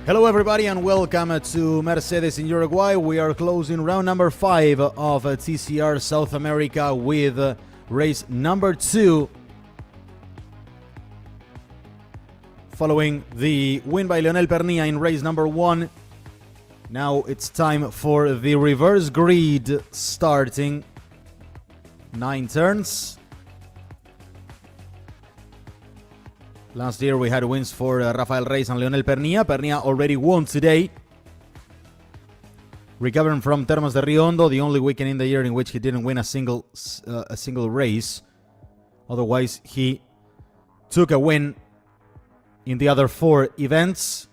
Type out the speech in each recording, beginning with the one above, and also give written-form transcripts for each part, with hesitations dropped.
Hello everybody and welcome to Mercedes in Uruguay. We are closing round number 5 of TCR South America with race number 2. Following the win by Leonel Pernilla in race number 1. Now it's time for the reverse grid starting. 9 turns. Last year we had wins for Rafael Reyes and Leonel Pernilla. Pernilla already won today. Recovering from Termas de Rio Hondo, the only weekend in the year in which he didn't win a single race. Otherwise, he took a win in the other 4 events.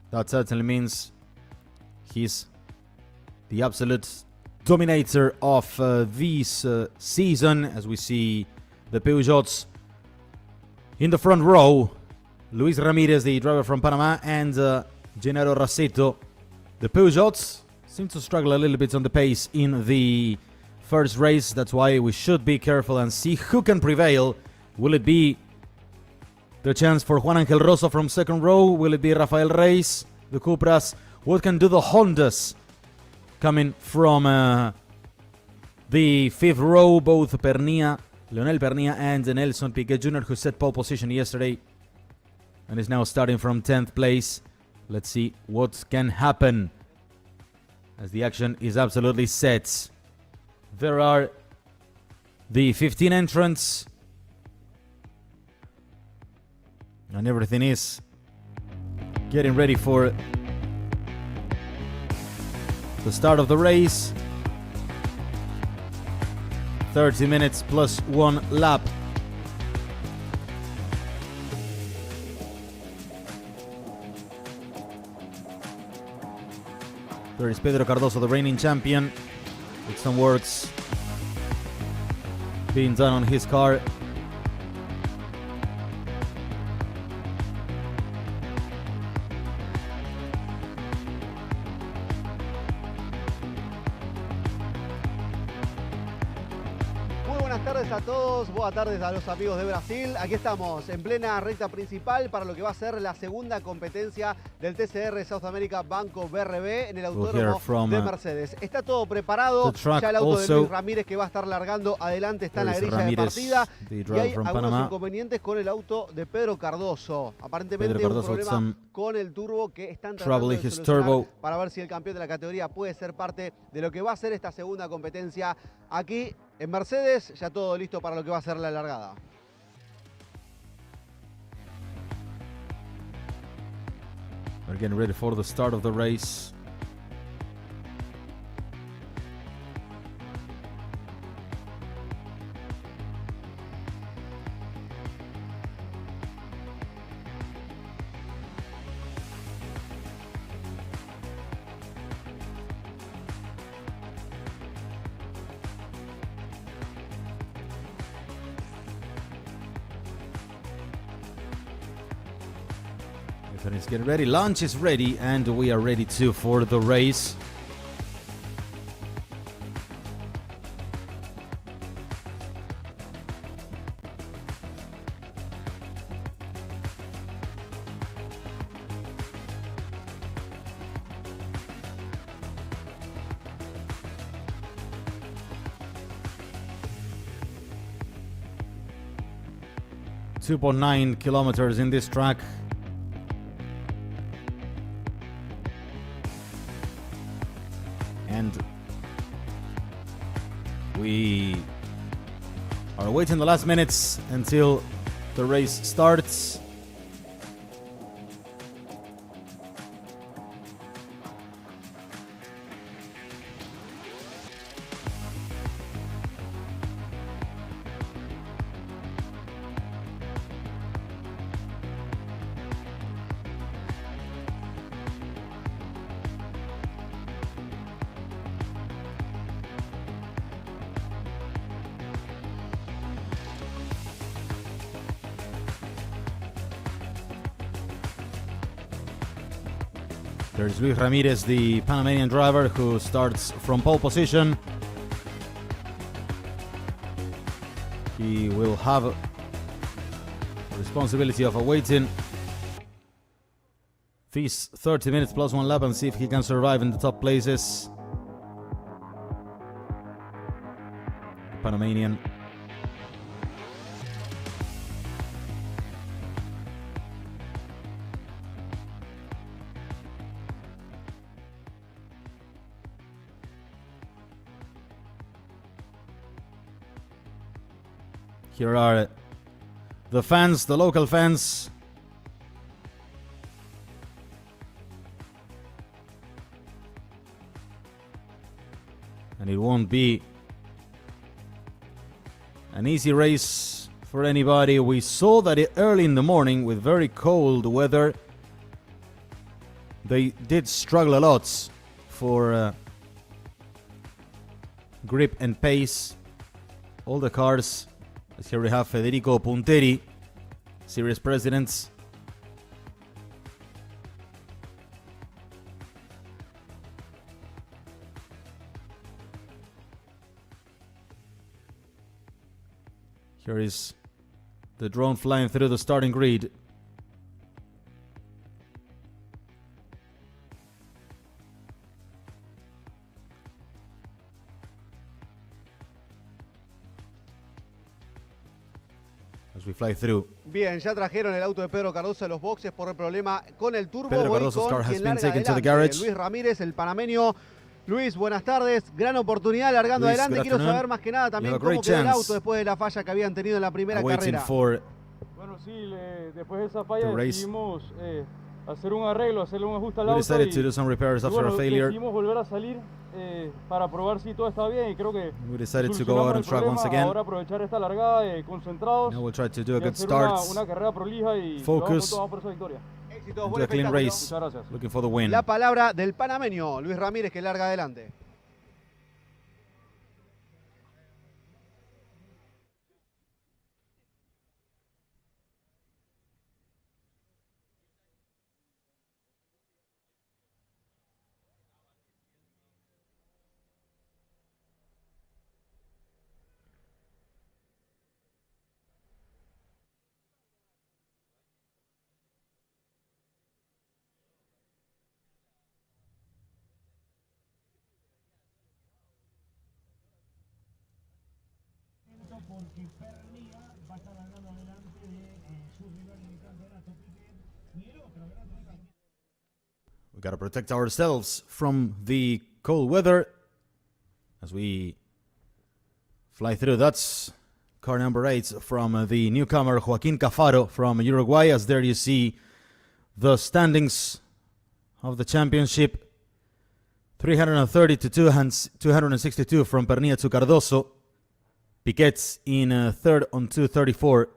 That certainly means he's the absolute dominator of this season, as we see the Peugeots in the front row. Luis Ramirez, the driver from Panama, and Gennaro Raceto. The Peugeots seem to struggle a little bit on the pace in the first race. That's why we should be careful and see who can prevail. Will it be the chance for Juan Angel Rosso from second row? Will it be Rafael Reyes, the Cupras? What can do the Hondas coming from the 5th row? Both Pernilla, Leonel Pernilla and Nelson Piquet Jr., who set pole position yesterday and is now starting from 10th place. Let's see what can happen as the action is absolutely set. There are the 15 entrants and everything is getting ready for the start of the race. 30 minutes plus 1 lap. There is Pedro Cardoso, the reigning champion, with some works being done on his car. Buenas tardes a todos, buenas tardes a los amigos de Brasil. Aquí estamos en plena recta principal para lo que va a ser la segunda competencia del TCR South America Banco BRB en el autódromo de Mercedes. Está todo preparado, ya el auto de Luis Ramírez que va a estar largando adelante está en la grilla de partida y hay algunos inconvenientes con el auto de Pedro Cardoso. Aparentemente un problema con el turbo que están tratando de solucionar para ver si el campeón de la categoría puede ser parte de lo que va a ser esta segunda competencia aquí en Mercedes. Ya todo listo para lo que va a ser la largada. We're getting ready for the start of the race. Everything's getting ready. Launch is ready, and we are ready too for the race. .9 kilometers in this track. And we are waiting the last minutes until the race starts. There's Luis Ramirez, the Panamanian driver, who starts from pole position. He will have responsibility of awaiting these 30 minutes plus 1 lap and see if he can survive in the top places. Panamanian. Here are the fans, the local fans. And it won't be an easy race for anybody. We saw that early in the morning with very cold weather. They did struggle a lot for grip and pace. All the cars. As here we have Federico Punteri, series presidents. Here is the drone flying through the starting grid. As we fly through. Bien, ya trajeron el auto de Pedro Cardoso a los boxes por el problema con el turbo. Pedro Voy Cardoso's con car has quien been larga taken to the adelante, garage. Luis Ramírez, el panameño. Luis, buenas tardes. Gran oportunidad largando Luis, adelante. good Quiero afternoon. saber más que nada también You have a cómo great quedó el chance. auto después de la falla que habían tenido en la primera Waiting carrera. for Bueno, sí, después de esa falla the race. decidimos hacer un arreglo, hacerle un ajuste al we auto decided y, to do some repairs y after bueno, a failure. decidimos volver a salir para probar si todo está bien y creo que We decided to go solucionamos out el on track problema. once again. Ahora aprovechar esta largada concentrados Now we'll try to do a y good hacer start. una carrera prolija y Focus. vamos por esa victoria. Éxitos, And buen do a clean espectáculo. race. Muchas gracias. Looking for the win. La palabra del panameño, Luis Ramírez, que larga adelante. Porque Pernía va a estar ganando adelante de su rival en el campeonato y el otro gran rival. We gotta protect ourselves from the cold weather as we fly through. That's car number 8 from the newcomer Joaquin Cafaro from Uruguay. As there you see the standings of the championship. 330 to 262 from Pernilla to Cardoso. Piquet's in third on 234.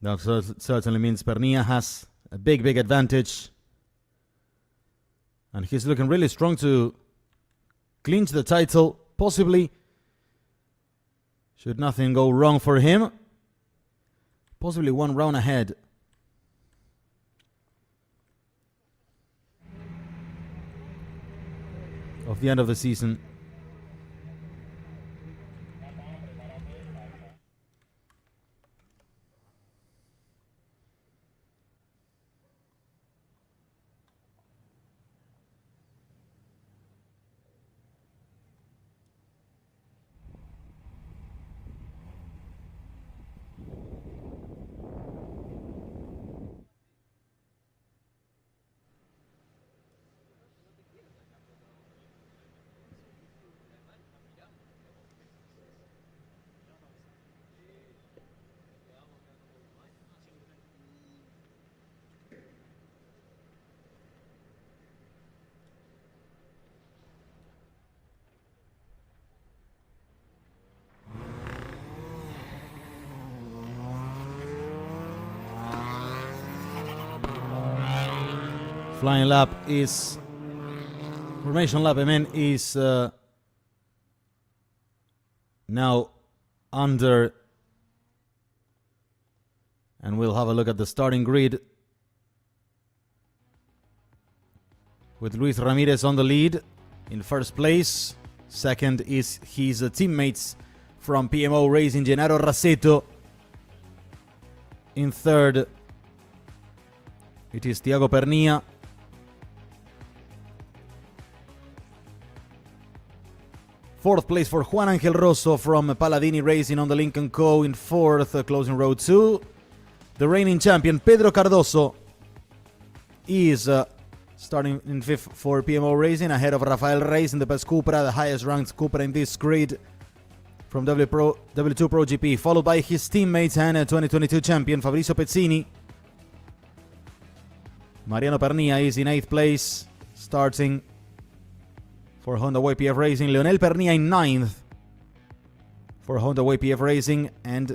That certainly means Pernilla has a big advantage. And he's looking really strong to clinch the title, possibly. Should nothing go wrong for him. Possibly one round ahead. Of the end of the season. Flying lap is, formation lap, I mean, is now under, and we'll have a look at the starting grid with Luis Ramirez on the lead in first place. Second is his teammates from PMO Racing, Gennaro Raseto. In third, it is Tiago Pernilla. Fourth place for Juan Angel Rosso from Palladini Racing on the Lincoln Co. In fourth, closing row 2. The reigning champion, Pedro Cardoso, is starting in fifth for PMO Racing, ahead of Rafael Reis in the best Cupra, the highest ranked Cupra in this grid from W2 Pro GP, followed by his teammates and 2022 champion Fabrizio Pezzini. Mariano Pernilla is in 8th place, starting for Honda YPF Racing. Leonel Pernilla in 9th for Honda YPF Racing. And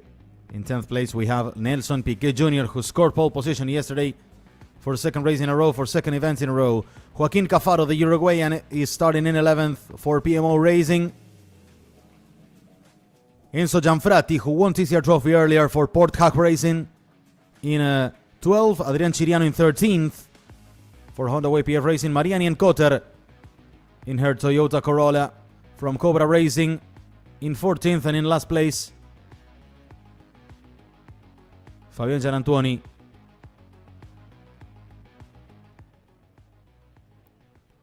in 10th place we have Nelson Piquet Jr., who scored pole position yesterday for second race in a row, for second event in a row. Joaquin Cafaro, the Uruguayan, is starting in 11th for PMO Racing. Enzo Gianfratti, who won TCR Trophy earlier for Port Hack Racing, in 12th. Adrian Chiriano in 13th for Honda YPF Racing. Maria Nienkotter in her Toyota Corolla from Cobra Racing in 14th, and in last place Fabian Gianantuoni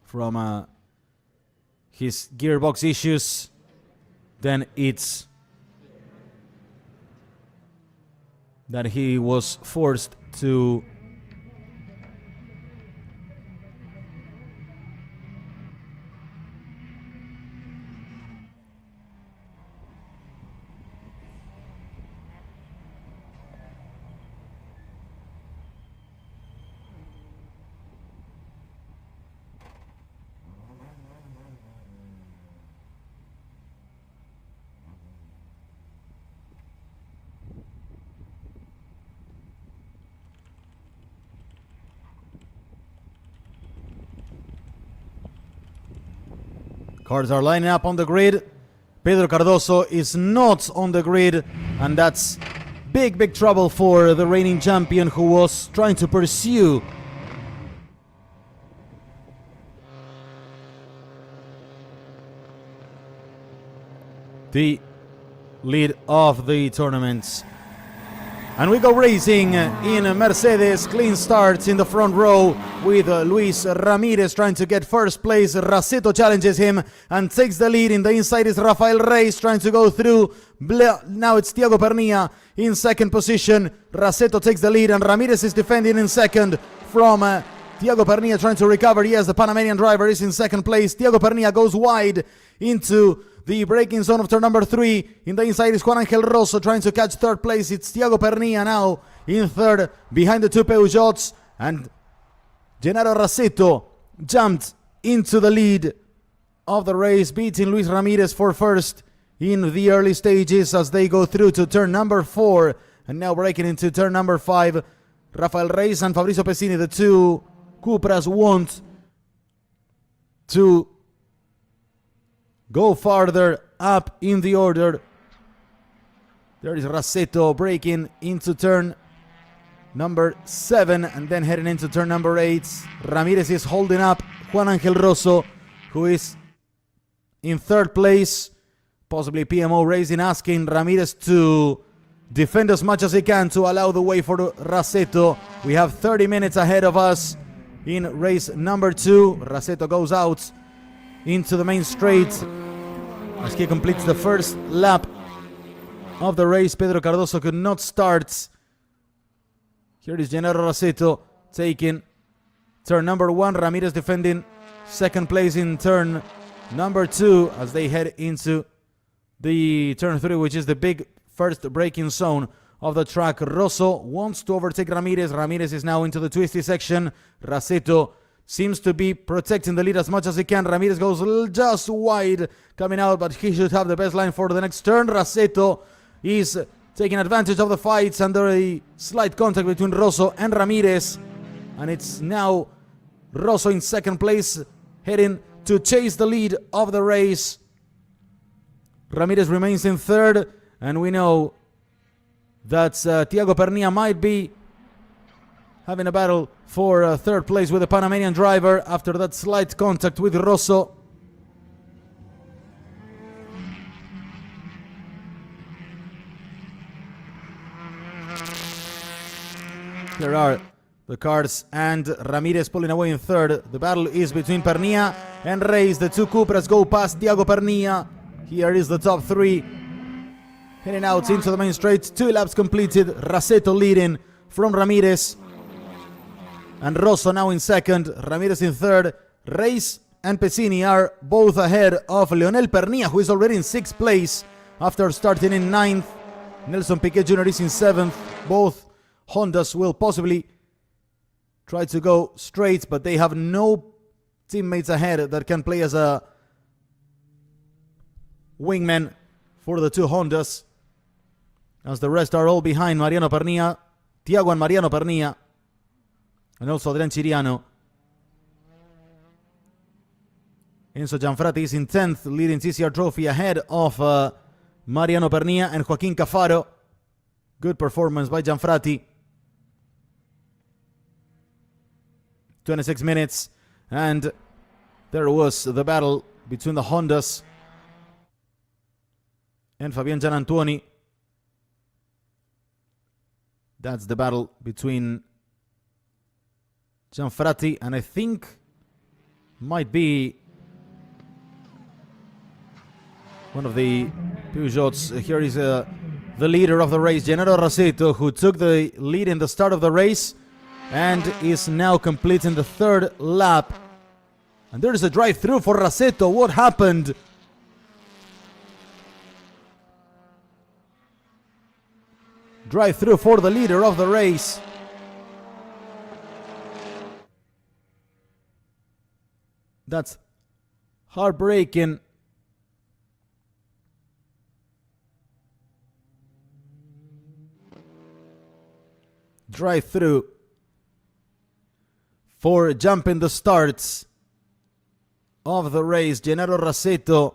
from his gearbox issues. Then it's that he was forced to cars are lining up on the grid. Pedro Cardoso is not on the grid, and that's big trouble for the reigning champion, who was trying to pursue the lead of the tournament. And we go racing in Mercedes. Clean starts in the front row with Luis Ramirez trying to get first place. Raseto challenges him and takes the lead. In the inside is Rafael Reis trying to go through. Now it's Tiago Pernilla in second position. Raseto takes the lead and Ramirez is defending in second from Tiago Pernilla trying to recover. Yes, the Panamanian driver is in second place. Tiago Pernilla goes wide into the braking zone of turn number 3. In the inside is Juan Angel Rosso trying to catch third place. It's Tiago Pernilla now in third behind the two Peugeots. And Gennaro Raseto jumped into the lead of the race, beating Luis Ramirez for first in the early stages as they go through to turn number 4. And now breaking into turn number 5. Rafael Reis and Fabrizio Pezzini, the two Cupras, want to go farther up in the order. There is Raseto breaking into turn number 7 and then heading into turn number 8. Ramirez is holding up Juan Angel Rosso, who is in third place. Possibly PMO Racing asking Ramirez to defend as much as he can to allow the way for Raseto. We have 30 minutes ahead of us in race number 2. Raseto goes out into the main straight as he completes the first lap of the race. Pedro Cardoso could not start. Here is Gennaro Raseto taking turn number 1. Ramirez defending second place in turn number 2 as they head into the turn 3, which is the big first braking zone of the track. Rosso wants to overtake Ramirez. Ramirez is now into the twisty section. Raseto seems to be protecting the lead as much as he can. Ramirez goes just wide coming out, but he should have the best line for the next turn. Raseto is taking advantage of the fights under a slight contact between Rosso and Ramirez. And it's now Rosso in second place, heading to chase the lead of the race. Ramirez remains in third, and we know that Tiago Pernilla might be having a battle for third place with the Panamanian driver after that slight contact with Rosso. Here are the cards, and Ramirez pulling away in third. The battle is between Pernilla and Reis. The two Cupras go past Thiago Pernilla. Here is the top three. Heading out into the main straight. 2 laps completed. Rasetto leading from Ramirez. And Rosso now in second. Ramirez in third. Reis and Pesini are both ahead of Leonel Pernilla, who is already in 6th place after starting in 9th. Nelson Piquet Jr. is in 7th. Both Hondas will possibly try to go straight, but they have no teammates ahead that can play as a wingman for the two Hondas, as the rest are all behind Mariano Pernilla, Thiago and Mariano Pernilla, and also Adrian Chiriano. Enzo Gianfrati is in 10th, leading TCR Trophy ahead of Mariano Pernilla and Joaquin Cafaro. Good performance by Gianfrati. 26 minutes, and there was the battle between the Hondas and Fabian Gianantuoni. That's the battle between Gianfrati and I think might be one of the Peugeots. Here is the leader of the race, Gennaro Rasetto, who took the lead in the start of the race and is now completing the 3rd lap. And there is a drive-through for Rasetto. What happened? Drive-through for the leader of the race. That's heartbreaking. Drive-through for jumping the starts of the race, Gennaro Rasetto.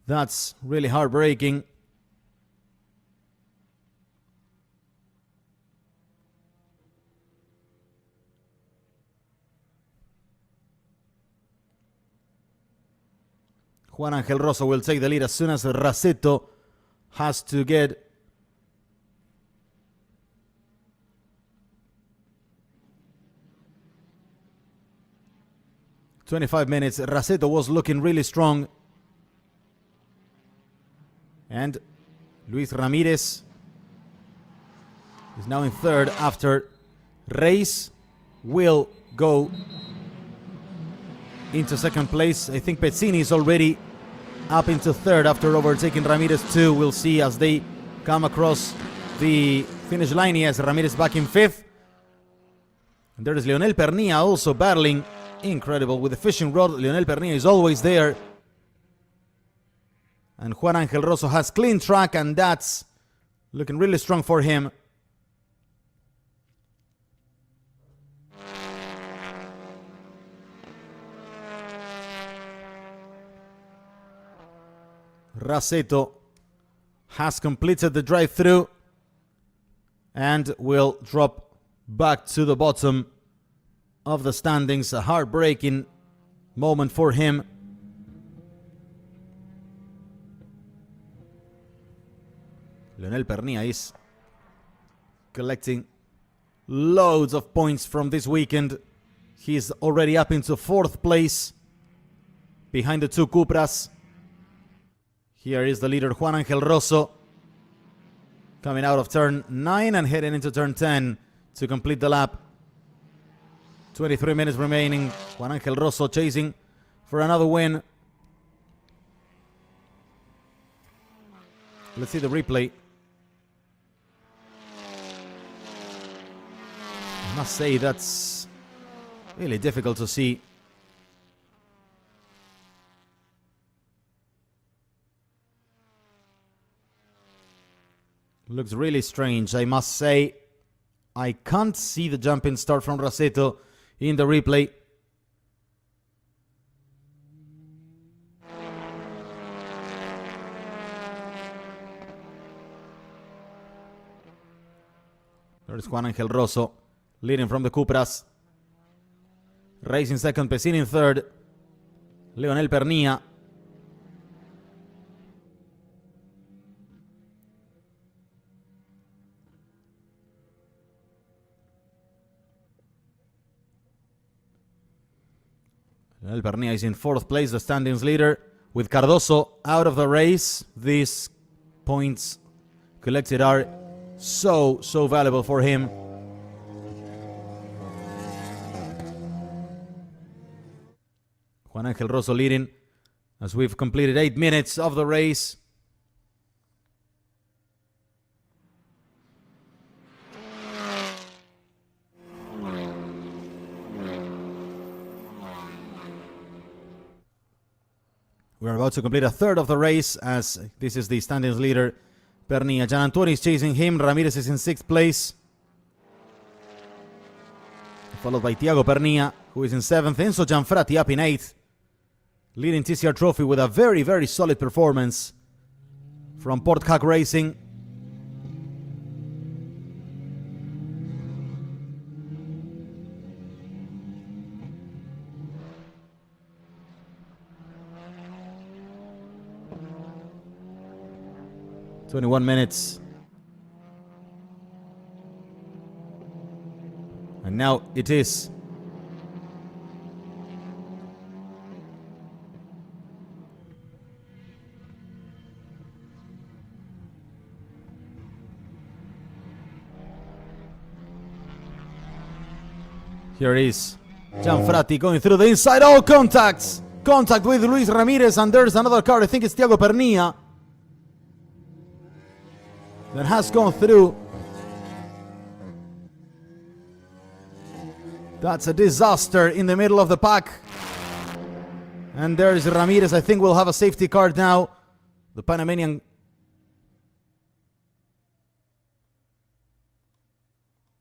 That's really heartbreaking. Juan Angel Rosso will take the lead as soon as Rasetto has to get 25 minutes. Rasetto was looking really strong. And Luis Ramirez is now in 3rd after Reis will go into 2nd place. I think Pezzini is already up into 3rd after overtaking Ramirez too. We'll see as they come across the finish line. Yes, Ramirez back in 5th. And there is Leonel Pernilla also battling. Incredible with the fishing rod. Leonel Pernilla is always there. And Juan Angel Rosso has clean track, and that's looking really strong for him. Rasetto has completed the drive-through and will drop back to the bottom of the standings. A heartbreaking moment for him. Leonel Pernilla is collecting loads of points from this weekend. He's already up into 4th place behind the two Cupras. Here is the leader, Juan Angel Rosso, coming out of turn 9 and heading into turn 10 to complete the lap. 23 minutes remaining. Juan Angel Rosso chasing for another win. Let's see the replay. I must say that's really difficult to see. Looks really strange, I must say. I can't see the jumping start from Rasetto in the replay. There's Juan Angel Rosso leading from the Cupras. Racing second, Pesini in 3rd. Leonel Pernilla. Leonel Pernilla is in 4th place, the standings leader. With Cardoso out of the race, these points collected are so valuable for him. Juan Angel Rosso leading as we've completed 8 minutes of the race. We're about to complete a third of the race as this is the standings leader, Pernilla. Gianantoni is chasing him. Ramirez is in 6th place, followed by Thiago Pernilla, who is in 7th. Enzo Gianfrati up in 8th, leading TCR Trophy with a very solid performance from Port Hack Racing. "21 minutes. And now it is here is Gianfrati going through the inside. Oh, contact with Luis Ramirez, and there's another car. I think it's Thiago Pernilla that has gone through. That's a disaster in the middle of the pack. And there's Ramirez. I think we'll have a safety car now. The Panamanian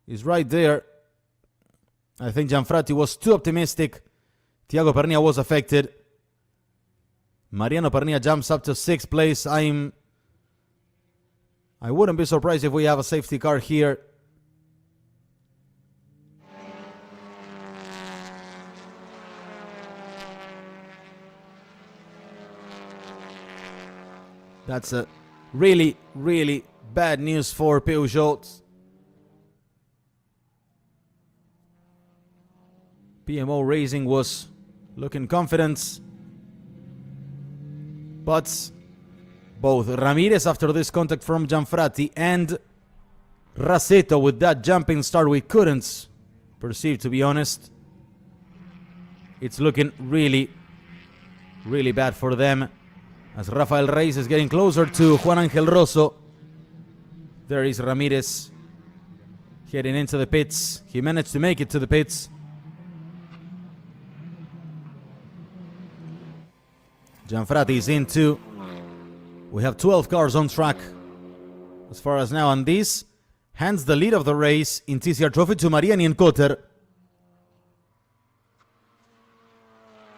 is right there. I think Gianfrati was too optimistic. Thiago Pernilla was affected. Mariano Pernilla jumps up to 6th place. I wouldn't be surprised if we have a safety car here. That's a really bad news for Peugeot. PMO Racing was looking confident, but both Ramirez after this contact from Gianfrati and Raceto with that jumping start we couldn't perceive, to be honest. It's looking really bad for them as Rafael Reyes is getting closer to Juan Angel Rosso. There is Ramirez heading into the pits. He managed to make it to the pits. Gianfrati is in too. We have 12 cars on track as far as now, and this hands the lead of the race in TCR Trophy to Maria Nienkotter.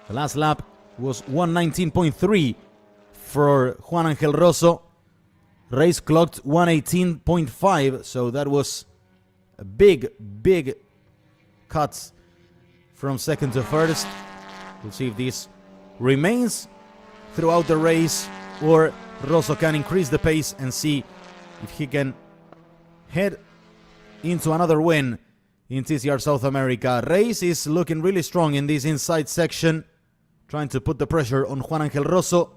The last lap was 119.3 for Juan Angel Rosso. Race clocked 118.5, so that was a big cut from second to first. We'll see if this remains throughout the race or Rosso can increase the pace and see if he can head into another win in TCR South America. Reyes is looking really strong in this inside section, trying to put the pressure on Juan Angel Rosso,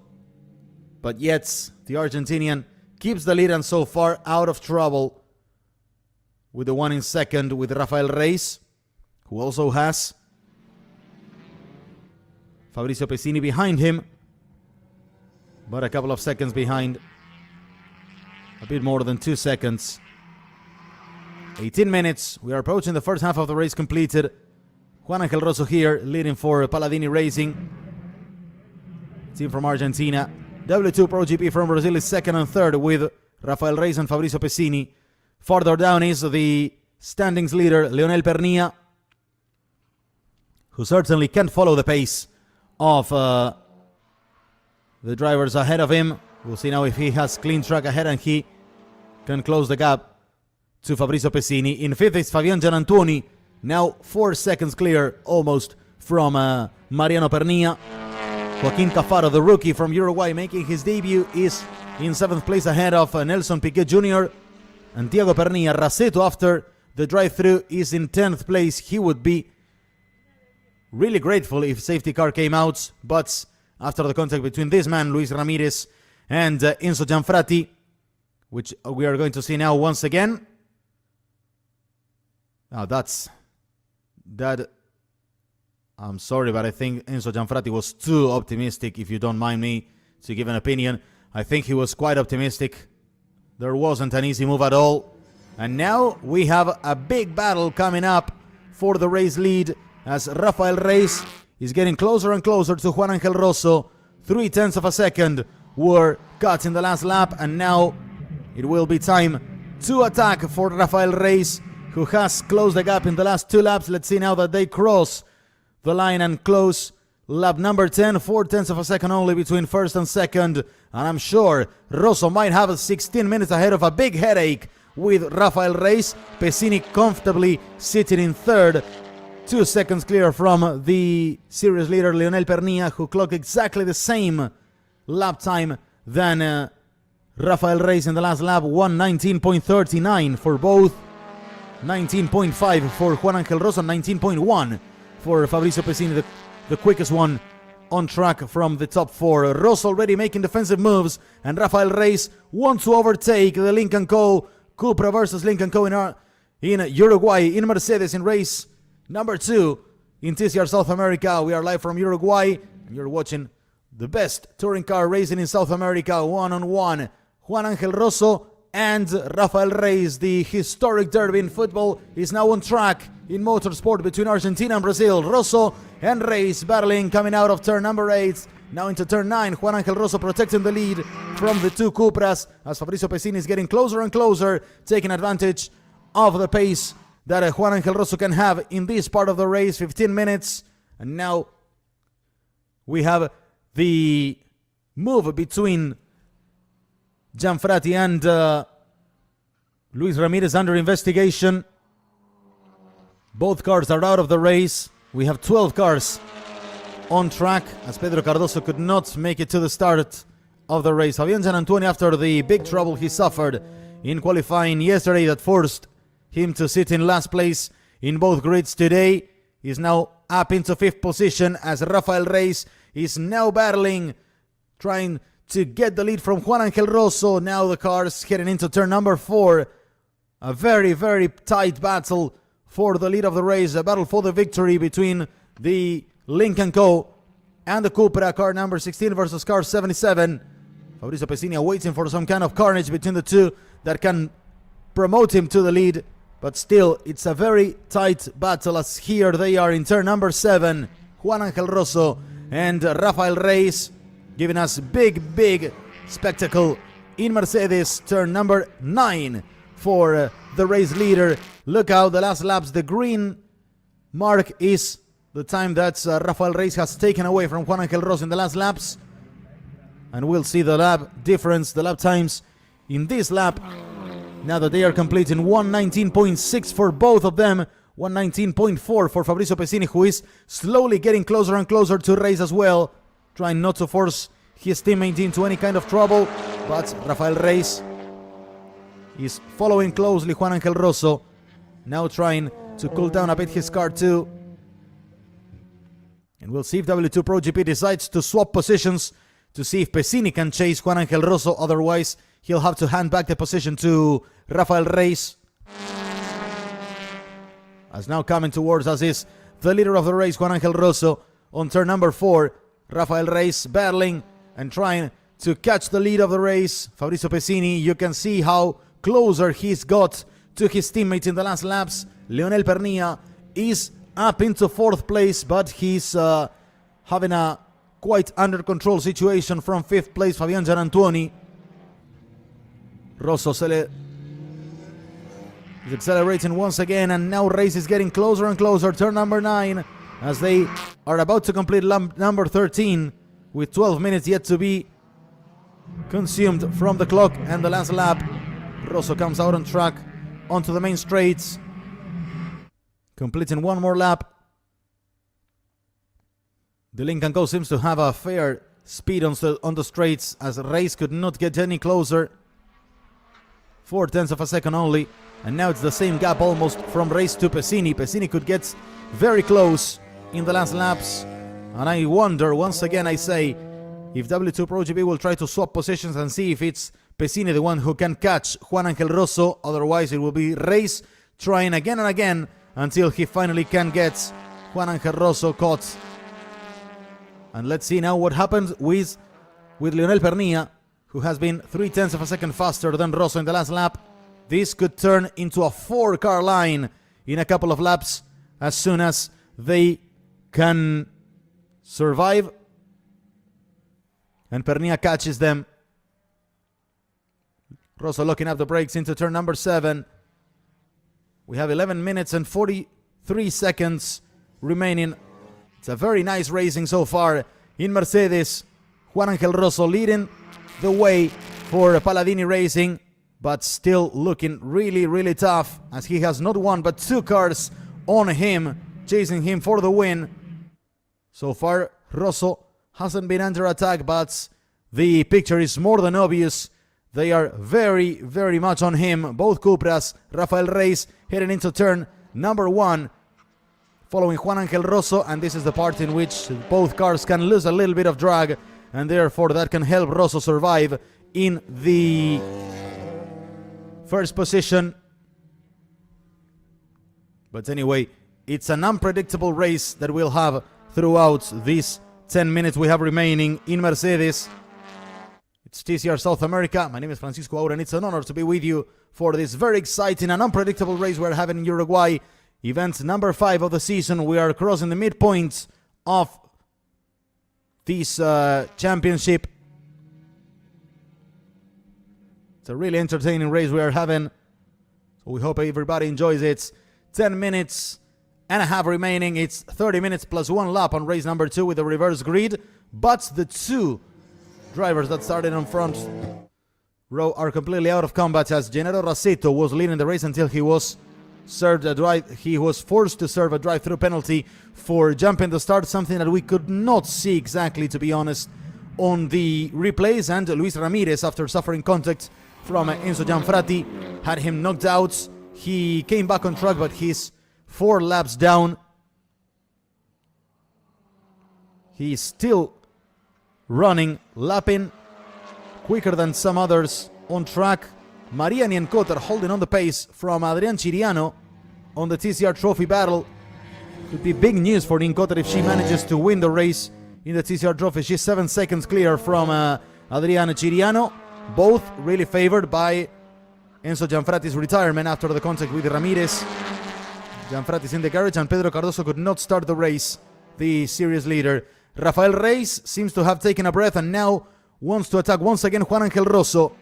but yet the Argentinian keeps the lead and so far out of trouble with the one in second with Rafael Reyes, who also has Fabricio Pesini behind him, but a couple of seconds behind. A bit more than 2 seconds. 18 minutes. We are approaching the first half of the race completed. Juan Angel Rosso here, leading for Palladini Racing, team from Argentina. W2 Pro GP from Brazil is second and third with Rafael Reyes and Fabricio Pesini. Farther down is the standings leader, Leonel Pernilla, who certainly can't follow the pace of the drivers ahead of him. We'll see now if he has clean track ahead and he can close the gap to Fabricio Pesini. In fifth is Fabian Gianantoni, now 4 seconds clear almost from Mariano Pernilla. Joaquin Cafaro, the rookie from Uruguay, making his debut, is in 7th place ahead of Nelson Piquet Jr. And Thiago Pernilla. Raceto, after the drive-through, is in 10th place. He would be really grateful if safety car came out, but after the contact between this man, Luis Ramirez, and Enzo Gianfratti, which we are going to see now once again. Now that. I'm sorry, but I think Enzo Gianfratti was too optimistic, if you don't mind me to give an opinion. I think he was quite optimistic. There wasn't an easy move at all. And now we have a big battle coming up for the race lead as Rafael Reyes is getting closer and closer to Juan Angel Rosso. 0.3 of a second were cut in the last lap, and now it will be time to attack for Rafael Reyes, who has closed the gap in the last 2 laps. Let's see now that they cross the line and close lap number 10, 0.4 of a second only between first and second. And I'm sure Rosso might have 16 minutes ahead of a big headache with Rafael Reyes. Pesini comfortably sitting in third, 2 seconds clear from the series leader Leonel Pernilla, who clocked exactly the same lap time than Rafael Reyes in the last lap, 1:19.39 for both, 19.5 for Juan Angel Rosso, 19.1 for Fabrizio Pesini, the quickest one on track from the top 4. Rosso already making defensive moves, and Rafael Reyes wants to overtake the Lincoln Co. Cupra versus Lincoln Co. in Uruguay, in Mercedes, in race number 2 in TCR South America. We are live from Uruguay, and you're watching the best touring car racing in South America, one-on-one. Juan Angel Rosso and Rafael Reyes. The historic derby in football is now on track in motorsport between Argentina and Brazil. Rosso and Reyes battling, coming out of turn number 8. Now into turn 9, Juan Angel Rosso protecting the lead from the 2 Cupras as Fabrizio Pesini is getting closer and closer, taking advantage of the pace that Juan Angel Rosso can have in this part of the race, 15 minutes. And now we have the move between Gianfratti and Luis Ramirez under investigation. Both cars are out of the race. We have 12 cars on track as Pedro Cardoso could not make it to the start of the race. Fabian Gianantuoni, after the big trouble he suffered in qualifying yesterday that forced him to sit in last place in both grids today, is now up into 5th position as Rafael Reyes is now battling, trying to get the lead from Juan Angel Rosso. Now the cars heading into turn number 4. A very, very tight battle for the lead of the race. A battle for the victory between the Lincoln Co. and the Cupra, car number 16 versus car 77. Fabrizio Pesini waiting for some kind of carnage between the two that can promote him to the lead. But still, it's a very tight battle as here they are in turn number 7. Juan Angel Rosso and Rafael Reyes giving us big spectacle in Mercedes. Turn number 9 for the race leader. Look out, the last laps, the green mark is the time that Rafael Reyes has taken away from Juan Angel Rosso in the last laps. And we'll see the lap difference, the lap times in this lap, now that they are completing. 1:19.6 for both of them, 1:19.4 for Fabrizio Pesini, who is slowly getting closer and closer to Reyes as well, trying not to force his teammate into any kind of trouble. But Rafael Reyes is following closely Juan Angel Rosso, now trying to cool down a bit his car too. And we'll see if W2 Pro GP decides to swap positions to see if Pesini can chase Juan Angel Rosso. Otherwise, he'll have to hand back the position to Rafael Reyes. As now coming towards us is the leader of the race, Juan Angel Rosso, on turn number 4. Rafael Reyes battling and trying to catch the lead of the race. Fabrizio Pesini, you can see how closer he's got to his teammates in the last laps. Leonel Pernilla is up into 4th place, but he's having a quite under control situation from 5th place. Fabian Gianantuoni. Rosso is accelerating once again, and now Reyes is getting closer and closer. Turn number 9 as they are about to complete lap number 13 with 12 minutes yet to be consumed from the clock and the last lap. Rosso comes out on track onto the main straights, completing one more lap. The Lincoln Co seems to have a fair speed on the straights as Reyes could not get any closer. 0.4 of a second only, and now it's the same gap almost from Reyes to Pesini. Pesini could get very close in the last laps. And I wonder, once again I say, if W2 Pro GB will try to swap positions and see if it's Pesini the one who can catch Juan Angel Rosso. Otherwise it will be Reis trying again and again until he finally can get Juan Angel Rosso caught. And let's see now what happens with Lionel Pernilla, who has been 0.3 of a second faster than Rosso in the last lap. This could turn into a 4-car line in a couple of laps as soon as they can survive and Pernilla catches them. Rosso locking up the brakes into turn number 7. We have 11 minutes and 43 seconds remaining. It's a very nice racing so far in Mercedes. Juan Angel Rosso leading the way for Palladini Racing, but still looking really, really tough as he has not one but 2 cars on him, chasing him for the win. So far, Rosso hasn't been under attack, but the picture is more than obvious. They are very, very much on him. Both Cupras, Rafael Reis heading into turn number 1, following Juan Angel Rosso, and this is the part in which both cars can lose a little bit of drag, and therefore that can help Rosso survive in the first position. But anyway, it's an unpredictable race that we'll have throughout these 10 minutes we have remaining in Mercedes. It's TCR South America. My name is Francisco Aura, and it's an honor to be with you for this very exciting and unpredictable race we're having in Uruguay. Event number 5 of the season. We are crossing the midpoint of this championship. It's a really entertaining race we are having, so we hope everybody enjoys it. 10 minutes and a half remaining. It's 30 minutes plus 1 lap on race number 2 with the reverse grid, but the 2 drivers that started on front row are completely out of combat, as Gennaro Raceto was leading the race until he was served a drive. He was forced to serve a drive-through penalty for jumping the start, something that we could not see exactly, to be honest, on the replays. And Luis Ramirez, after suffering contact from Enzo Gianfratti, had him knocked out. He came back on track, but he's 4 laps down. He's still running, lapping quicker than some others on track. Maria Nienkotter holding on the pace from Adrian Chiriano on the TCR Trophy battle. Could be big news for Nienkotter if she manages to win the race in the TCR Trophy. She's 7 seconds clear from Adrian Chiriano. Both really favored by Enzo Gianfratti's retirement after the contact with Ramirez. Gianfratti's in the garage, and Pedro Cardoso could not start the race, the series leader. Rafael Reis seems to have taken a breath and now wants to attack once again Juan Angel Rosso.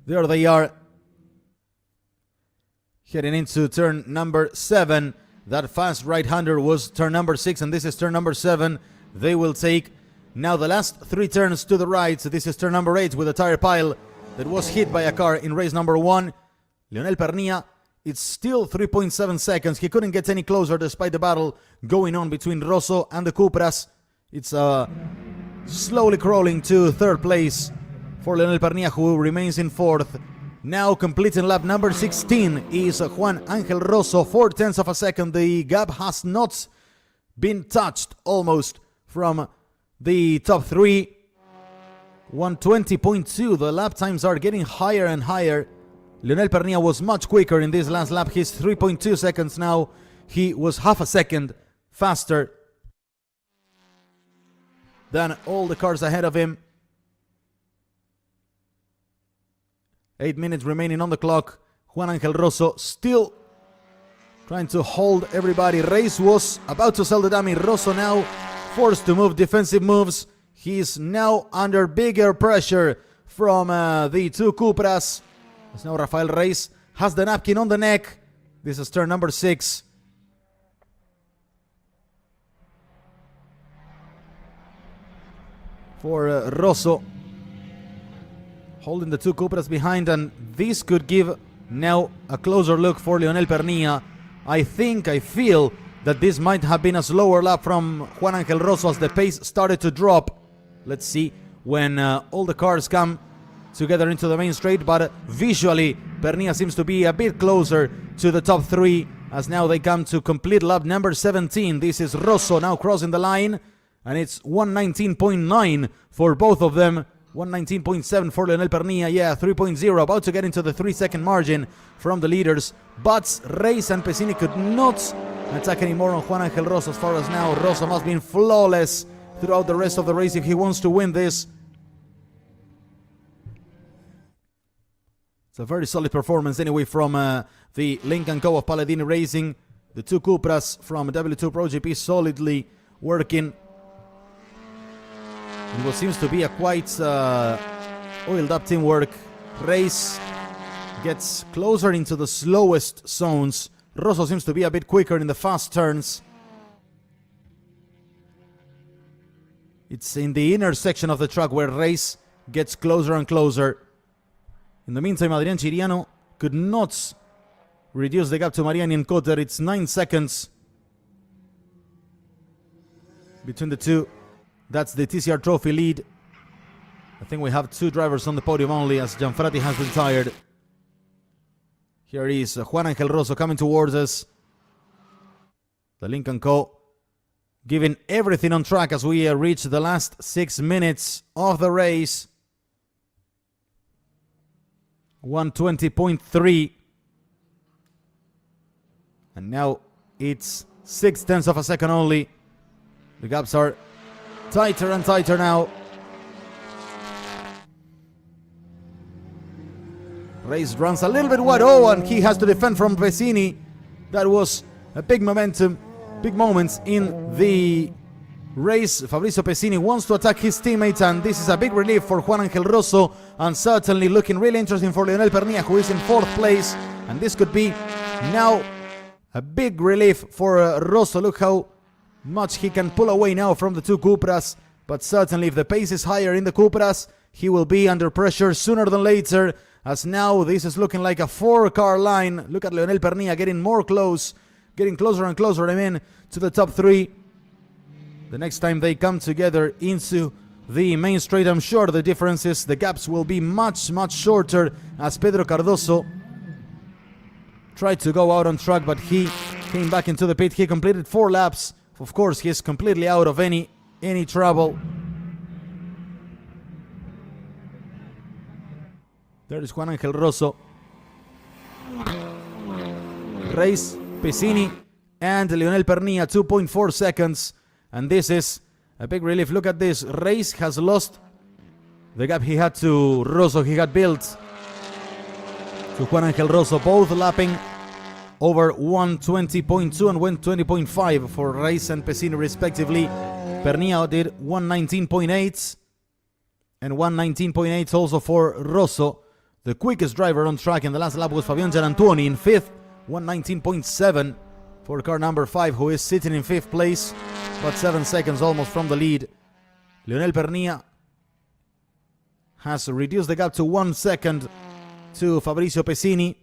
There they are, heading into turn number 7. That fast right-hander was turn number 6, and this is turn number 7. They will take now the last 3 turns to the right. So this is turn number 8 with a tire pile that was hit by a car in race number 1. Lionel Pernilla, it's still 3.7 seconds. He couldn't get any closer despite the battle going on between Rosso and the Cupras. It's slowly crawling to 3rd place for Lionel Pernilla, who remains in 4th. Now completing lap number 16 is Juan Angel Rosso, 0.4 of a second. The gap has not been touched almost from the top 3. 120.2. The lap times are getting higher and higher. Lionel Pernilla was much quicker in this last lap. He's 3.2 seconds now. He was half a second faster than all the cars ahead of him. 8 minutes remaining on the clock. Juan Angel Rosso still trying to hold everybody. Reis was about to sell the dummy. Rosso now forced to move defensive moves. He's now under bigger pressure from the 2 Cupras. As now Rafael Reis has the napkin on the neck. This is turn number 6. For Rosso, holding the 2 Cupras behind, and this could give now a closer look for Lionel Pernilla. I feel that this might have been a slower lap from Juan Angel Rosso as the pace started to drop. Let's see when all the cars come together into the main straight, but visually Pernia seems to be a bit closer to the top 3 as now they come to complete lap number 17. This is Rosso now crossing the line, and it's 119.9 for both of them. 119.7 for Leonel Pernia, yeah, 3.0, about to get into the 3-second margin from the leaders. But Reis and Pesini could not attack anymore on Juan Angel Rosso as far as now. Rosso must be flawless throughout the rest of the race if he wants to win this. It's a very solid performance anyway from the Lincoln Co. of Palladini Racing. The two Cupras from W2 Pro GP solidly working in what seems to be a quite oiled up teamwork. Race gets closer into the slowest zones. Rosso seems to be a bit quicker in the fast turns. It's in the inner section of the track where Race gets closer and closer. In the meantime, Adrian Chiriano could not reduce the gap to Mariani and Cotter. It's 9 seconds between the two. That's the TCR Trophy lead. I think we have 2 drivers on the podium only as Gianfrati has retired. Here is Juan Angel Rosso coming towards us. The Lincoln Co. giving everything on track as we reach the last 6 minutes of the race. 120.3. And now it's 0.6 of a second only. The gaps are tighter and tighter now. Race runs a little bit wide. Oh, and he has to defend from Pesini. That was a big momentum, big moments in the race. Fabrizio Pesini wants to attack his teammates, and this is a big relief for Juan Angel Rosso, and certainly looking really interesting for Leonel Pernia, who is in 4th place. And this could be now a big relief for Rosso. Look how much he can pull away now from the 2 Cupras. But certainly if the pace is higher in the Cupras, he will be under pressure sooner than later, as now this is looking like a 4-car line. Look at Leonel Pernia getting getting closer and closer, to the top 3. The next time they come together into the main straight, I'm sure the differences, the gaps will be much, much shorter, as Pedro Cardoso tried to go out on track, but he came back into the pit. He completed 4 laps. Of course, he's completely out of any trouble. There is Juan Angel Rosso. Reis, Pesini, and Leonel Pernia, 2.4 seconds. And this is a big relief. Look at this. Reis has lost the gap he had to Rosso. He had built to Juan Angel Rosso, both lapping over 120.2 and 120.5 for Reis and Pesini respectively. Pernia did 119.8 and 119.8 also for Rosso. The quickest driver on track in the last lap was Fabian Gianantuoni in 5th, 119.7 for car number 5, who is sitting in 5th place, but 7 seconds almost from the lead. Leonel Pernia has reduced the gap to 1 second to Fabrizio Pesini.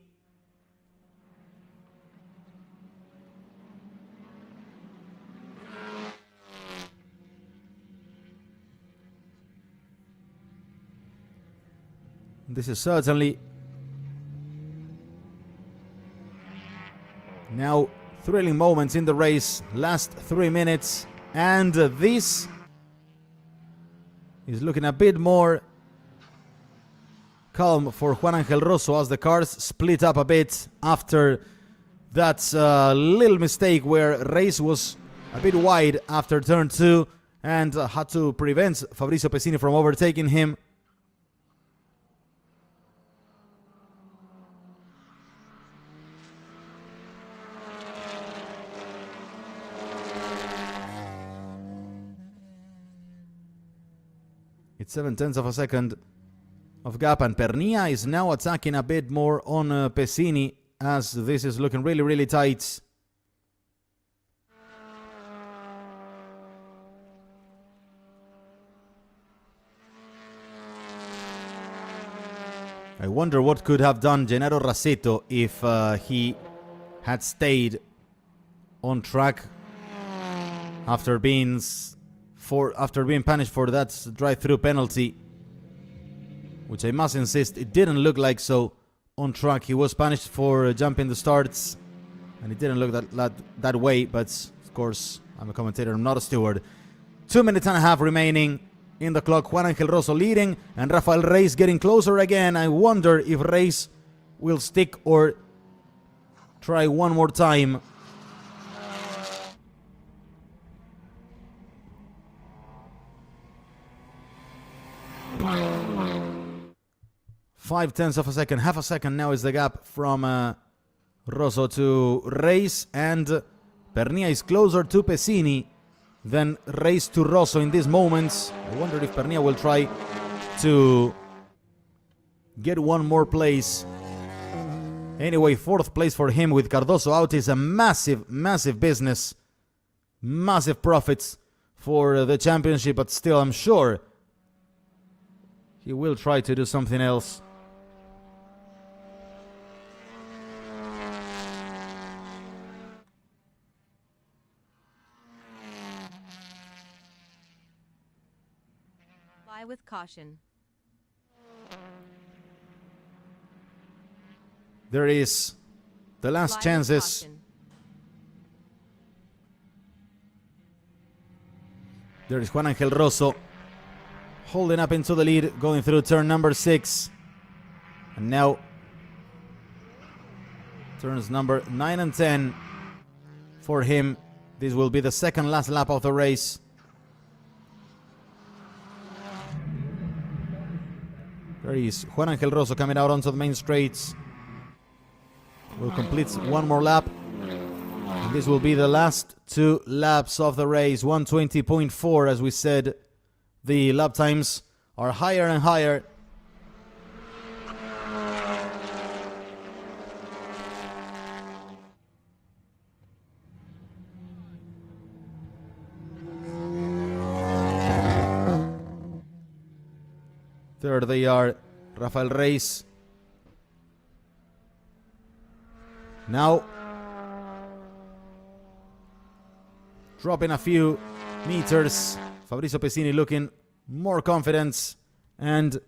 This is certainly now thrilling moments in the race. Last 3 minutes, and this is looking a bit more calm for Juan Angel Rosso as the cars split up a bit after that little mistake where Reis was a bit wide after turn 2 and had to prevent Fabrizio Pesini from overtaking him. It's 0.7 of a second of gap, and Pernia is now attacking a bit more on Pesini as this is looking really, really tight. I wonder what could have done Gennaro Rassetto if he had stayed on track after being punished for that drive-through penalty, which I must insist it didn't look like so on track. He was punished for jumping the starts, and it didn't look that way, but of course, I'm a commentator, I'm not a steward. 2 minutes and a half remaining in the clock. Juan Angel Rosso leading, and Rafael Reis getting closer again. I wonder if Reis will stick or try one more time. Five-tenths of a second, half a second now is the gap from Rosso to Reis, and Pernia is closer to Pesini than Reis to Rosso in these moments. I wonder if Pernia will try to get one more place. Anyway, 4th place for him with Cardoso out is a massive, massive business. Massive profits for the championship, but still I'm sure he will try to do something else. Fly with caution. There is the last Fly with chances. caution. There is Juan Angel Rosso holding up into the lead, going through turn number 6. And now turns number 9 and 10 for him. This will be the second last lap of the race. There is Juan Angel Rosso coming out onto the main straights. Will complete one more lap. And this will be the last 2 laps of the race. 1:20.4, as we said. The lap times are higher and higher. Third they are Rafael Reis. Now dropping a few meters. Fabrizio Pesini looking more confident, and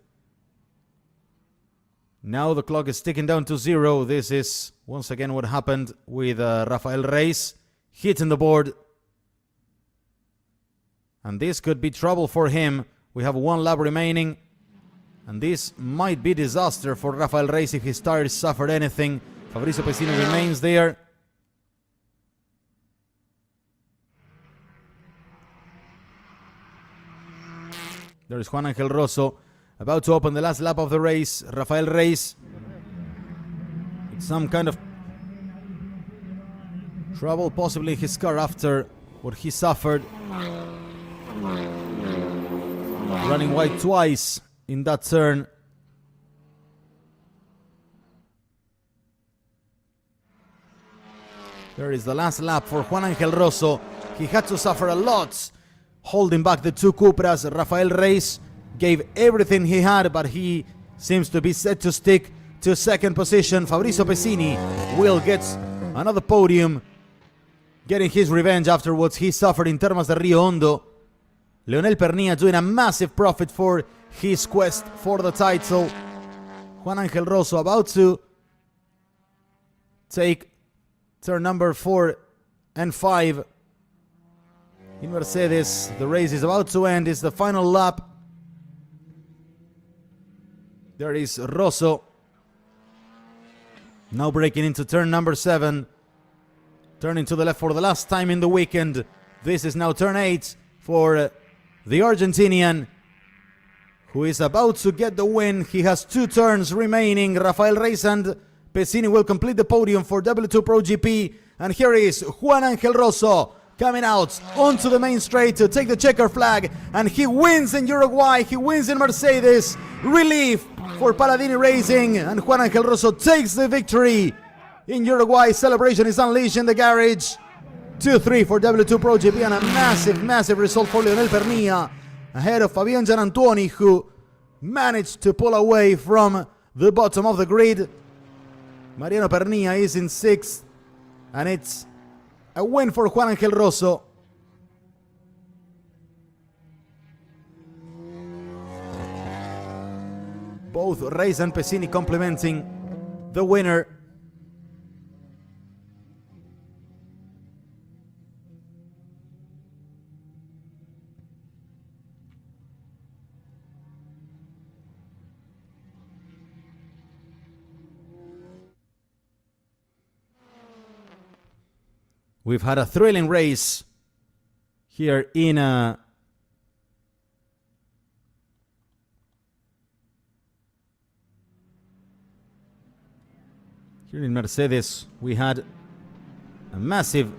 now the clock is ticking down to 0. This is once again what happened with Rafael Reis hitting the board, and this could be trouble for him. We have 1 lap remaining, and this might be disaster for Rafael Reis if his tires suffered anything. Fabrizio Pesini remains there. There is Juan Angel Rosso about to open the last lap of the race. Rafael Reis with some kind of trouble possibly in his car after what he suffered. Running wide twice in that turn. There is the last lap for Juan Angel Rosso. He had to suffer a lot holding back the 2 Cupras. Rafael Reis gave everything he had, but he seems to be set to stick to 2nd position. Fabrizio Pesini will get another podium, getting his revenge after what he suffered in Termas de Rio Hondo. Leonel Pernia doing a massive profit for his quest for the title. Juan Angel Rosso about to take turn number 4 and 5 in Mercedes. The race is about to end. It's the final lap. There is Rosso now breaking into turn number 7, turning to the left for the last time in the weekend. This is now turn 8 for the Argentinian, who is about to get the win. He has 2 turns remaining. Rafael Reis and Pesini will complete the podium for W2 Pro GP. And here is Juan Angel Rosso coming out onto the main straight to take the checker flag. And he wins in Uruguay. He wins in Mercedes. Relief for Paladini Racing. And Juan Angel Rosso takes the victory in Uruguay. Celebration is unleashed in the garage. 2-3 for W2 Pro GP, and a massive, massive result for Leonel Pernia ahead of Fabian Gianantuoni, who managed to pull away from the bottom of the grid. Mariano Pernia is in 6th, and it's a win for Juan Angel Rosso. Both Reis and Pesini complimenting the winner. We've had a thrilling race here in Mercedes. We had a massive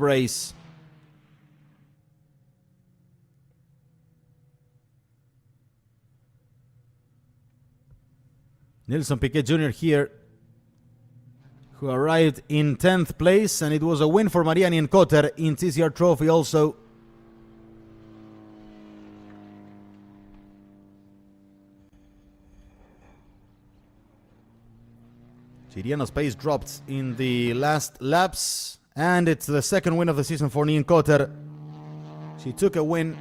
race. Nelson Piquet Jr. here, who arrived in 10th place, and it was a win for Mariani and Cotter in TCR Trophy also. Chiriano's pace dropped in the last laps, and it's the second win of the season for Nian Cotter. She took a win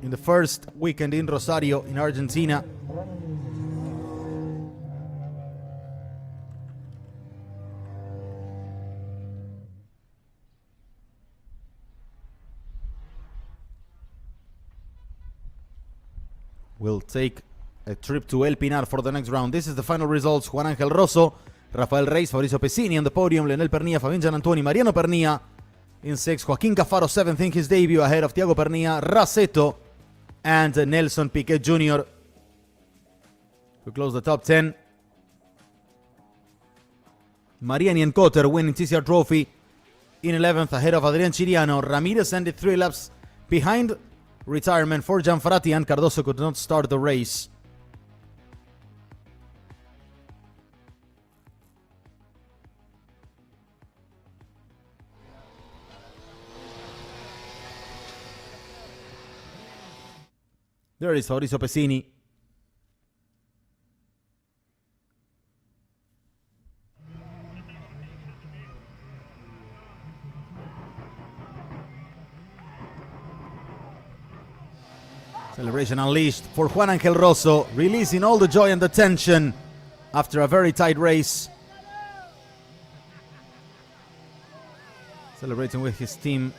in the first weekend in Rosario in Argentina. Will take a trip to El Pinar for the next round. This is the final results. Juan Ángel Rosso, Rafael Reis, Fabricio Pesini on the podium, Leonel Pernilla, Fabián Gianantoni, Mariano Pernilla in 6th, Joaquín Cafaro 7th in his debut ahead of Thiago Pernilla, Raceto, and Nelson Piquet Jr. to close the top 10. Mariani and Cotter winning TCR Trophy in 11th ahead of Adrián Chiriano. Ramirez ended 3 laps behind retirement for Gianfrati, and Cardoso could not start the race. There is Fabricio Pesini. Celebration unleashed for Juan Ángel Rosso, releasing all the joy and the tension after a very tight race. Celebrating with his team.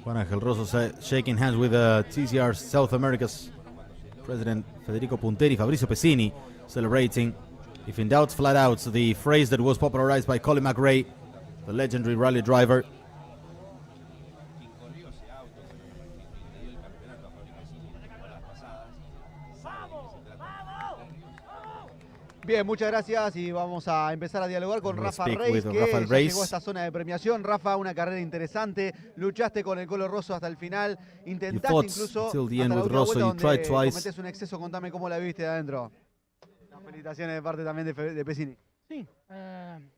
Juan Ángel Rosso shaking hands with TCR South America's President Federico Punteri. Fabricio Pesini celebrating. If in doubt, flat out, the phrase that was popularized by Colin McRae, the legendary rally driver. Bien, muchas gracias y vamos a empezar a dialogar con Rafa Reis, que ya llegó a esta zona de premiación. Rafa, una carrera interesante, luchaste con el Colo Rosso hasta el final, intentaste incluso hasta la última vuelta donde cometés un exceso. Contame cómo la viste de adentro. Las felicitaciones de parte también de Pesini. Sim,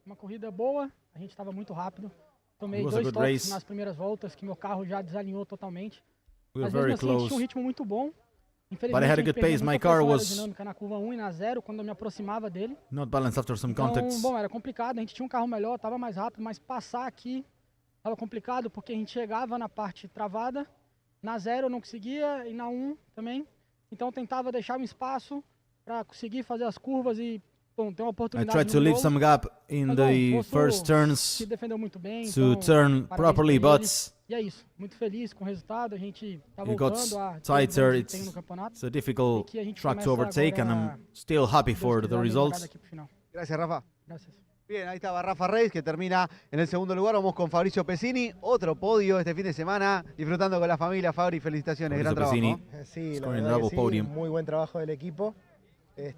uma corrida boa, a gente estava muito rápido. Tomei 2 toques nas primeiras voltas, que meu carro já desalinhou totalmente. Mas mesmo assim, a gente tinha um ritmo muito bom. But I had a good pace. My car was na curva 1 e na 0 quando eu me aproximava dele. Not balanced after some contacts. Então, bom, era complicado, a gente tinha um carro melhor, estava mais rápido, mas passar aqui estava complicado porque a gente chegava na parte travada, na 0 eu não conseguia e na 1 também. Então eu tentava deixar um espaço para conseguir fazer as curvas e ter uma oportunidade. I tried to leave some gap in the first turns se defendeu muito bem, to turn properly, but e é isso, muito feliz com o resultado, a gente tá it got voltando a tighter. no campeonato. It's a difficult E a gente track to começa overtake, and agora, I'm still happy for the melhorar results. daqui pro final. Gracias, Rafa. Gracias. Bien, ahí estaba Rafa Reis, que termina en el segundo lugar. Vamos con Fabricio Pesini, otro podio este fin de semana, disfrutando con la familia. Fabri, felicitaciones, gran trabajo. Pesini, Sí, la scoring verdad double que sí, podium. muy buen trabajo del equipo.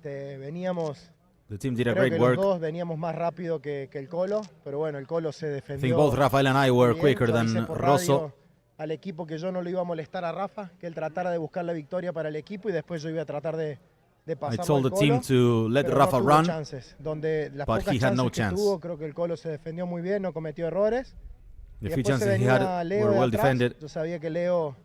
Veníamos, The team did a creo great que work. los dos veníamos más rápido que el Colo, pero bueno, el Colo se I defendió. think both Rafael and I were bien. quicker Yo avisé than por Rosso. radio al equipo que yo no lo iba a molestar a Rafa, que él tratara de buscar la victoria para el equipo y después yo iba a tratar de I pasarlo told al the team Colo, to let pero Rafa no tuvo run, chances. Donde las but pocas he had no chances que chance. tuvo, creo que el Colo se defendió muy bien, no cometió errores. The Y few después se chances he venía had Leo were de well atrás. defended. Yo sabía que Leo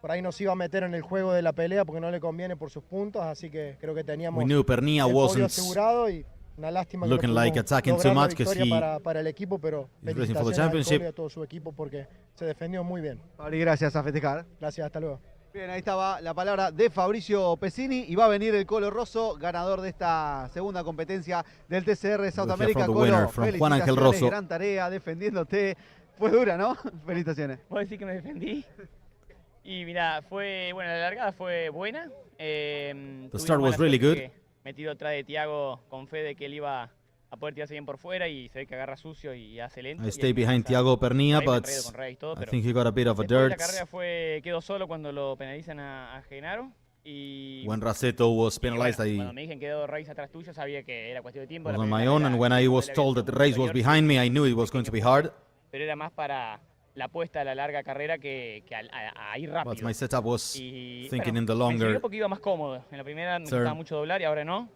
por ahí nos iba a meter en el juego de la pelea porque no le conviene por sus puntos, así que creo que teníamos We knew Pernia el podio wasn't asegurado y una lástima que looking no like pudimos attacking too lograr la much because victoria he para el equipo, pero is racing for the felicitaciones al Colo championship. y a todo su equipo porque se defendió muy bien. Fabri, gracias, a festejar. Gracias, hasta luego. Bien, ahí estaba la palabra de Fabricio Pesini y va a venir el Colo Rosso, ganador de esta segunda competencia del TCR South We'll hear America. from the Colo, winner, from Juan Ángel felicitaciones, Rosso. gran tarea defendiéndote. Fue dura, ¿no? Felicitaciones. Puedo decir que me defendí. Y mira, la largada fue buena. The start was really good. Metido atrás de Thiago con fe de que él iba a poder tirarse bien por fuera y se ve que agarra sucio y hace lento. I stayed behind Thiago Pernia, but I think he got a bit of a Después dirt. la carrera quedó solo cuando lo penalizan a Genaro. Y When Raceto was penalized, cuando I me dijeron quedó Reis atrás tuyo, sabía que era cuestión de tiempo. was La on primera my own, carrera, and when I was él había told that sido the race was superior, behind me, I knew it was going to be hard. pero era más para la apuesta a la larga carrera que a ir rápido. But my setup was Y, thinking bueno, in the me longer sirvió porque iba más cómodo. En la primera me term. costaba mucho doblar y ahora no,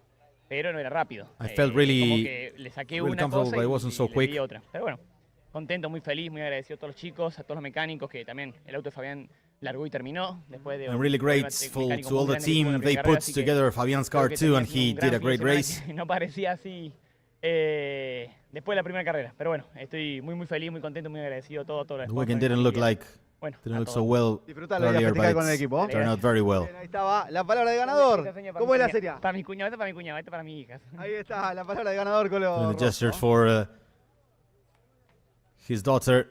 pero no era rápido. I felt Como really, que le saqué really una comfortable, cosa but y, I wasn't so y le quick. di otra. Pero bueno, contento, muy feliz, muy agradecido a todos los chicos, a todos los mecánicos que también el auto de Fabián largó y terminó. Después de I'm really un problema grateful mecánico to muy all the grande que tuvo en team. la They primera carrera, put así que together Fabian's creo car que too, and tenía he un gran did a fin de great semana race. que no parecía así después de la primera carrera. Pero bueno, estoy muy feliz, muy contento, muy agradecido a todo The el weekend sponsor, didn't look familia. like Bueno, didn't a look so todos. well Disfrutalo y a earlier, festejar but con el it equipo. turned out very well. Bien, ahí estaba la palabra de ganador. ¿Cómo es la serie? Para mi cuñado, este para mi cuñado, este para mi hija. Ahí está la palabra de ganador, Colo Doing the gestures Rosso. for his daughter.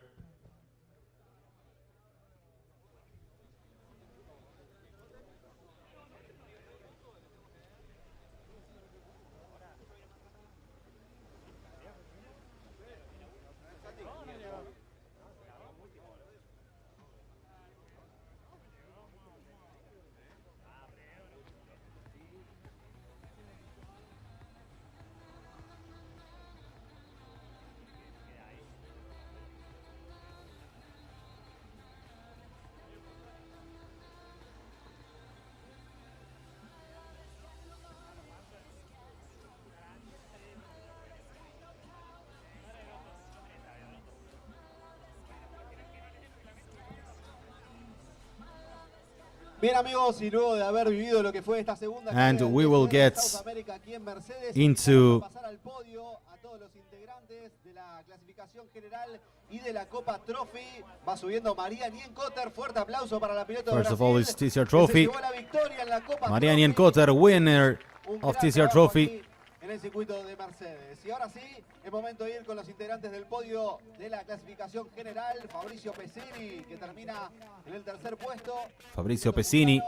Bien, amigos, y luego de haber vivido lo que fue esta segunda And carrera we del will TCR get South America aquí en Mercedes, into vamos a pasar al podio a todos los integrantes de la clasificación general y de la Copa Trophy. Va subiendo María Nienkotter. Fuerte aplauso para la piloto de First of Brasil, all, it's TCR que se Trophy. llevó la victoria en la Copa María Trophy. Nienkotter, winner Un of gran TCR trabajo Trophy. aquí en el circuito de Mercedes. Y ahora sí, es momento de ir con los integrantes del podio de la clasificación general. Fabricio Pesini, que termina en el tercer puesto. Fabricio Pesini,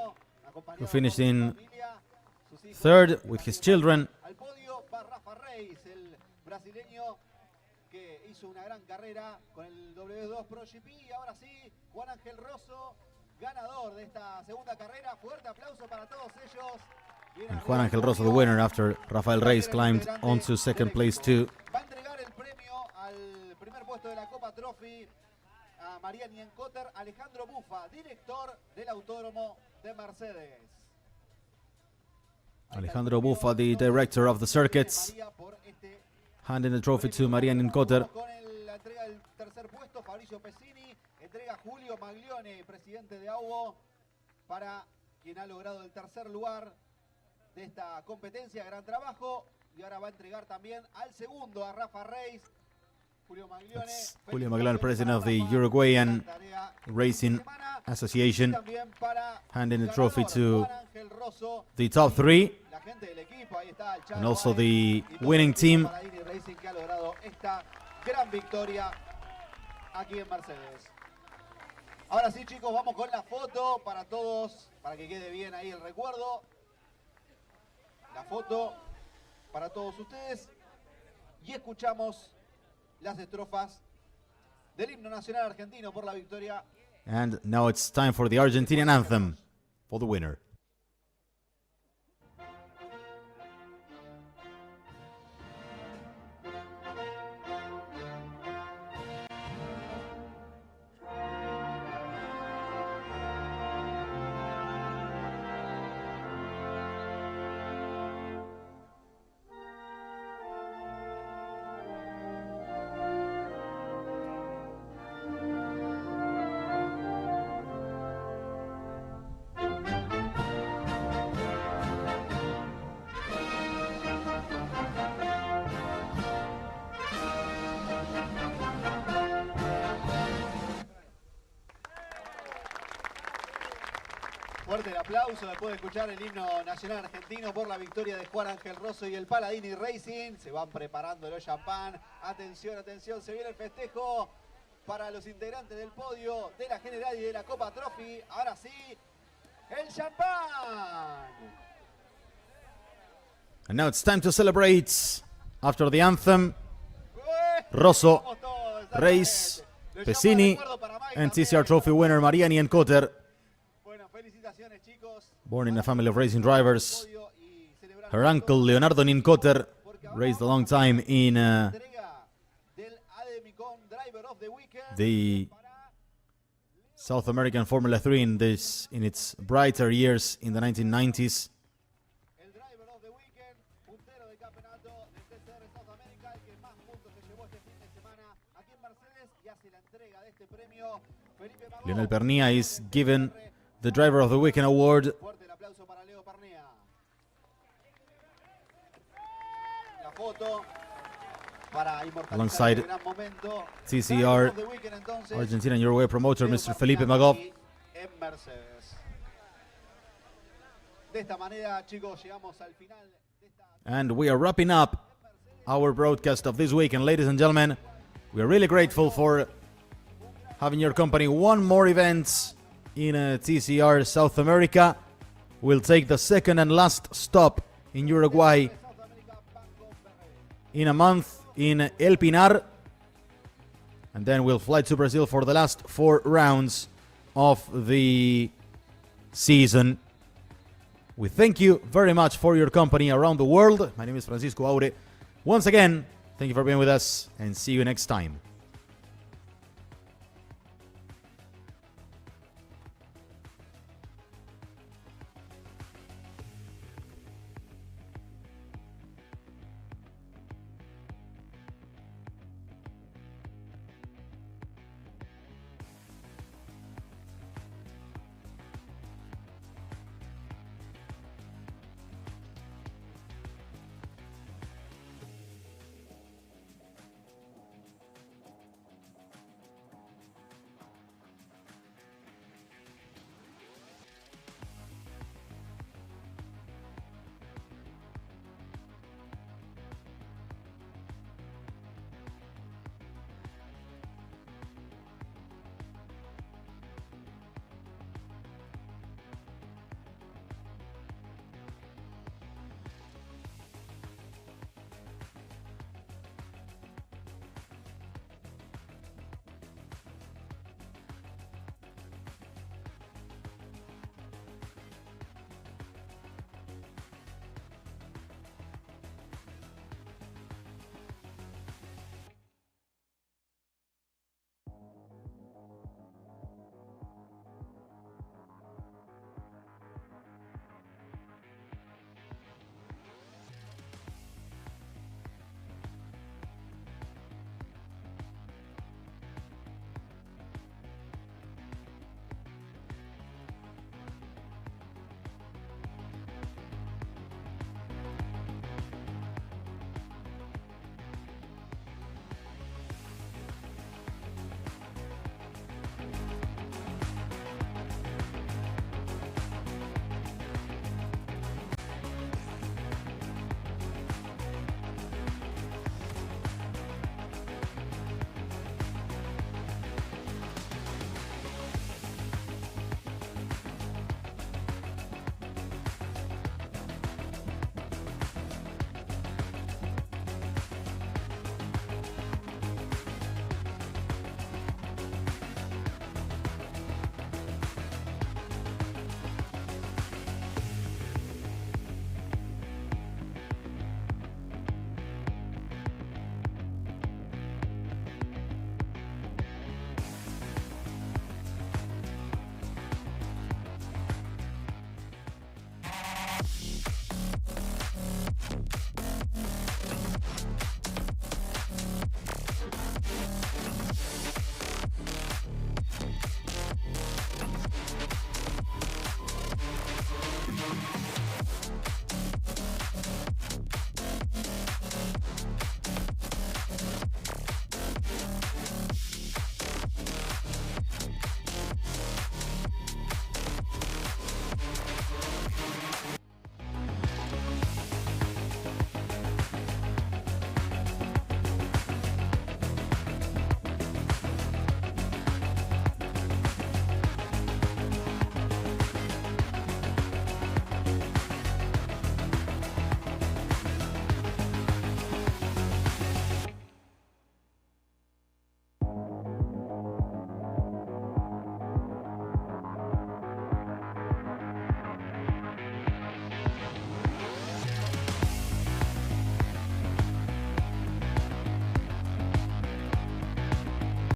who finished con su in familia, sus hijos. third with his children. Al podio va Rafa Reis, el brasileño que hizo una gran carrera con el W2 Pro GP. Y ahora sí, Juan Ángel Rosso, ganador de esta segunda carrera. Fuerte aplauso para todos ellos. And Juan Ángel Rosso, the winner, after Rafael Reis climbed onto second place too. Va a entregar el premio al primer puesto de la Copa Trophy a María Nienkotter, Alejandro Bufa, director del Autódromo de Mercedes. Alejandro Bufa, the director of the circuits, María por este handing the trophy to María Nienkotter. Con la entrega del tercer puesto, Fabricio Pesini, entrega Julio Maglione, presidente de AUBO, para quien ha logrado el tercer lugar de esta competencia. Gran trabajo. Y ahora va a entregar también al segundo, a Rafa Reis. Julio Maglione. That's Julio Maglione, president of the Uruguayan Racing Association, También para handing the el trophy ganador, to Juan Ángel Rosso, the top three, la gente del equipo. Ahí está el Chano and also Baez the y todo el winning equipo team. Paradini Racing, que ha logrado esta gran victoria aquí en Mercedes. Ahora sí, chicos, vamos con la foto para todos, para que quede bien ahí el recuerdo. La foto para todos ustedes. Y escuchamos las estrofas del himno nacional argentino por la victoria. And now it's time for the Argentinian anthem for the winner. Fuerte el aplauso después de escuchar el himno nacional argentino por la victoria de Juan Ángel Rosso y el Paladini Racing. Se van preparando los champán. Atención, atención, se viene el festejo para los integrantes del podio de la General y de la Copa Trophy. Ahora sí, el champán. And now it's time to celebrate after the anthem. Rosso, Reis, Pesini, and TCR Trophy winner Mariani and Cotter. Born in a family of racing drivers. Her uncle Leonardo Nincotter raced a long time in the South American Formula 3 in its brighter years in the 1990s. Lionel Pernilla is given the Driver of the Weekend award alongside TCR, Argentina and Uruguay promoter Mr. Felipe Magov. And we are wrapping up our broadcast of this week. And ladies and gentlemen, we are really grateful for having your company. One more event in TCR South America. We'll take the second and last stop in Uruguay in a month in El Pinar. And then we'll fly to Brazil for the last 4 rounds of the season. We thank you very much for your company around the world. My name is Francisco Aure. Once again, thank you for being with us and see you next time.